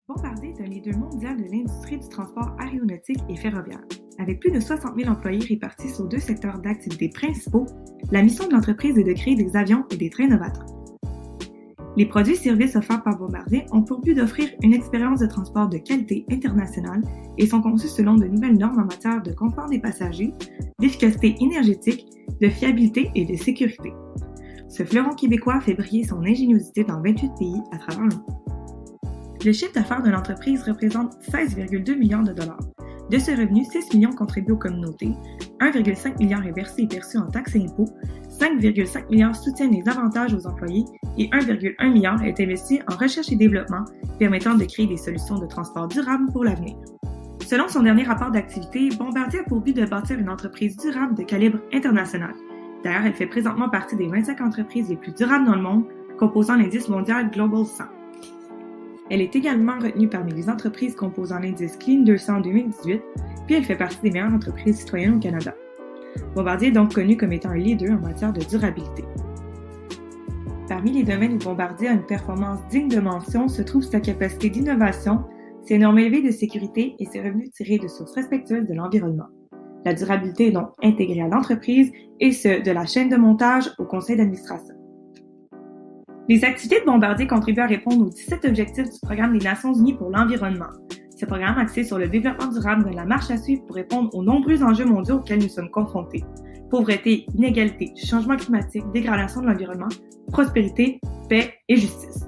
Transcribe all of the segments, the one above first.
Bombardier est un leader mondial de l'industrie du transport aéronautique et ferroviaire. Avec plus de 60 000 employés répartis sur deux secteurs d'activité principaux, la mission de l'entreprise est de créer des avions et des trains novateurs. Les produits et services offerts par Bombardier ont pour but d'offrir une expérience de transport de qualité internationale et sont conçus selon de nouvelles normes en matière de confort des passagers, d'efficacité énergétique, de fiabilité et de sécurité. Ce fleuron québécois fait briller son ingéniosité dans 28 pays à travers le monde. Le chiffre d'affaires de l'entreprise représente 16,2 millions de dollars. De ce revenu, 6 millions contribuent aux communautés, 1,5 milliard est versé et perçu en taxes et impôts, 5,5 milliards soutiennent les avantages aux employés et 1,1 milliard est investi en recherche et développement permettant de créer des solutions de transport durables pour l'avenir. Selon son dernier rapport d'activité, Bombardier a pour but de bâtir une entreprise durable de calibre international. D'ailleurs, elle fait présentement partie des 25 entreprises les plus durables dans le monde, composant l'indice mondial Global 100. Elle est également retenue parmi les entreprises composant l'indice Clean 200 en 2018, puis elle fait partie des meilleures entreprises citoyennes au Canada. Bombardier est donc connu comme étant un leader en matière de durabilité. Parmi les domaines où Bombardier a une performance digne de mention se trouve sa capacité d'innovation, ses normes élevées de sécurité et ses revenus tirés de sources respectueuses de l'environnement. La durabilité est donc intégrée à l'entreprise et ce, de la chaîne de montage au conseil d'administration. Les activités de Bombardier contribuent à répondre aux 17 objectifs du Programme des Nations Unies pour l'environnement. Ce programme axé sur le développement durable donne la marche à suivre pour répondre aux nombreux enjeux mondiaux auxquels nous sommes confrontés. Pauvreté, inégalité, changement climatique, dégradation de l'environnement, prospérité, paix et justice.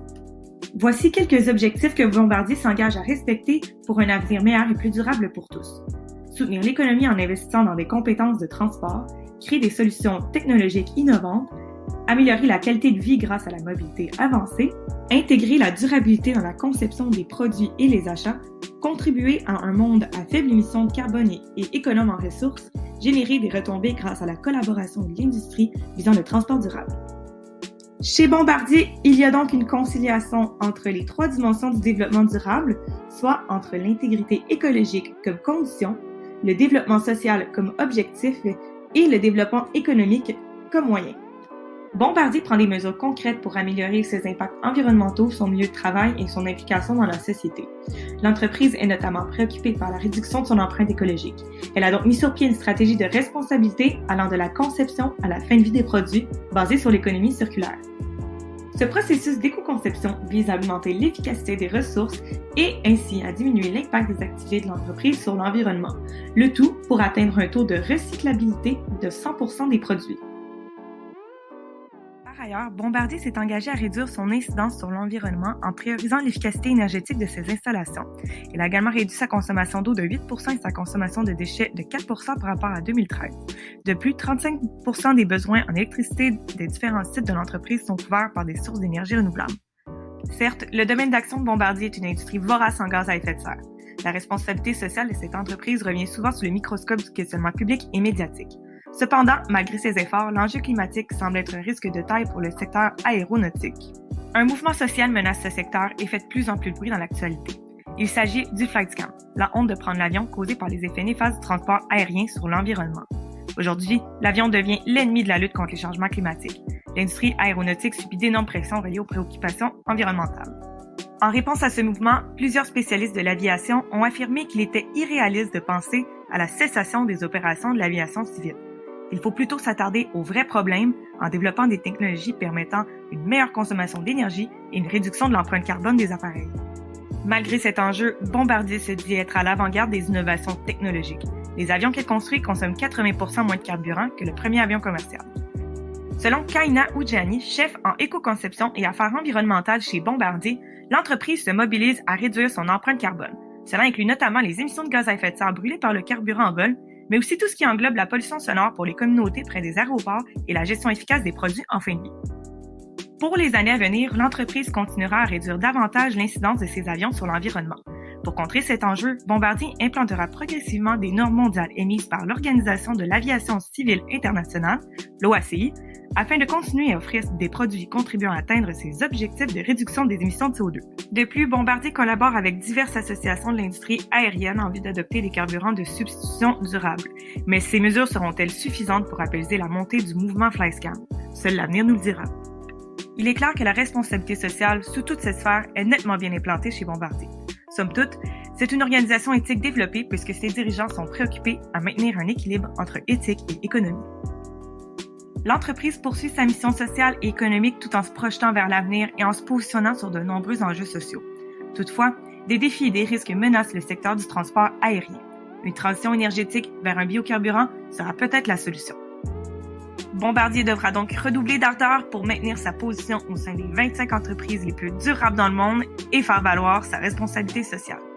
Voici quelques objectifs que Bombardier s'engage à respecter pour un avenir meilleur et plus durable pour tous. Soutenir l'économie en investissant dans des compétences de transport, créer des solutions technologiques innovantes, améliorer la qualité de vie grâce à la mobilité avancée, intégrer la durabilité dans la conception des produits et les achats, contribuer à un monde à faible émission de carbone et économe en ressources, générer des retombées grâce à la collaboration de l'industrie visant le transport durable. Chez Bombardier, il y a donc une conciliation entre les trois dimensions du développement durable, soit entre l'intégrité écologique comme condition, le développement social comme objectif et le développement économique comme moyen. Bombardier prend des mesures concrètes pour améliorer ses impacts environnementaux, son milieu de travail et son implication dans la société. L'entreprise est notamment préoccupée par la réduction de son empreinte écologique. Elle a donc mis sur pied une stratégie de responsabilité allant de la conception à la fin de vie des produits, basée sur l'économie circulaire. Ce processus d'éco-conception vise à augmenter l'efficacité des ressources et ainsi à diminuer l'impact des activités de l'entreprise sur l'environnement, le tout pour atteindre un taux de recyclabilité de 100% des produits. Par ailleurs, Bombardier s'est engagé à réduire son incidence sur l'environnement en priorisant l'efficacité énergétique de ses installations. Il a également réduit sa consommation d'eau de 8% et sa consommation de déchets de 4% par rapport à 2013. De plus, 35% des besoins en électricité des différents sites de l'entreprise sont couverts par des sources d'énergie renouvelables. Certes, le domaine d'action de Bombardier est une industrie vorace en gaz à effet de serre. La responsabilité sociale de cette entreprise revient souvent sous le microscope du questionnement public et médiatique. Cependant, malgré ces efforts, l'enjeu climatique semble être un risque de taille pour le secteur aéronautique. Un mouvement social menace ce secteur et fait de plus en plus de bruit dans l'actualité. Il s'agit du flight scam, la honte de prendre l'avion causée par les effets néfastes du transport aérien sur l'environnement. Aujourd'hui, l'avion devient l'ennemi de la lutte contre les changements climatiques. L'industrie aéronautique subit d'énormes pressions reliées aux préoccupations environnementales. En réponse à ce mouvement, plusieurs spécialistes de l'aviation ont affirmé qu'il était irréaliste de penser à la cessation des opérations de l'aviation civile. Il faut plutôt s'attarder aux vrais problèmes en développant des technologies permettant une meilleure consommation d'énergie et une réduction de l'empreinte carbone des appareils. Malgré cet enjeu, Bombardier se dit être à l'avant-garde des innovations technologiques. Les avions qu'il construit consomment 80% moins de carburant que le premier avion commercial. Selon Kaina Oudjani, chef en éco-conception et affaires environnementales chez Bombardier, l'entreprise se mobilise à réduire son empreinte carbone. Cela inclut notamment les émissions de gaz à effet de serre brûlées par le carburant en vol, mais aussi tout ce qui englobe la pollution sonore pour les communautés près des aéroports et la gestion efficace des produits en fin de vie. Pour les années à venir, l'entreprise continuera à réduire davantage l'incidence de ses avions sur l'environnement. Pour contrer cet enjeu, Bombardier implantera progressivement des normes mondiales émises par l'Organisation de l'aviation civile internationale, l'OACI, afin de continuer à offrir des produits contribuant à atteindre ses objectifs de réduction des émissions de CO2. De plus, Bombardier collabore avec diverses associations de l'industrie aérienne en vue d'adopter des carburants de substitution durables. Mais ces mesures seront-elles suffisantes pour apaiser la montée du mouvement FlyScam? Seul l'avenir nous le dira. Il est clair que la responsabilité sociale sous toutes ces sphères est nettement bien implantée chez Bombardier. Somme toute, c'est une organisation éthique développée puisque ses dirigeants sont préoccupés à maintenir un équilibre entre éthique et économie. L'entreprise poursuit sa mission sociale et économique tout en se projetant vers l'avenir et en se positionnant sur de nombreux enjeux sociaux. Toutefois, des défis et des risques menacent le secteur du transport aérien. Une transition énergétique vers un biocarburant sera peut-être la solution. Bombardier devra donc redoubler d'ardeur pour maintenir sa position au sein des 25 entreprises les plus durables dans le monde et faire valoir sa responsabilité sociale.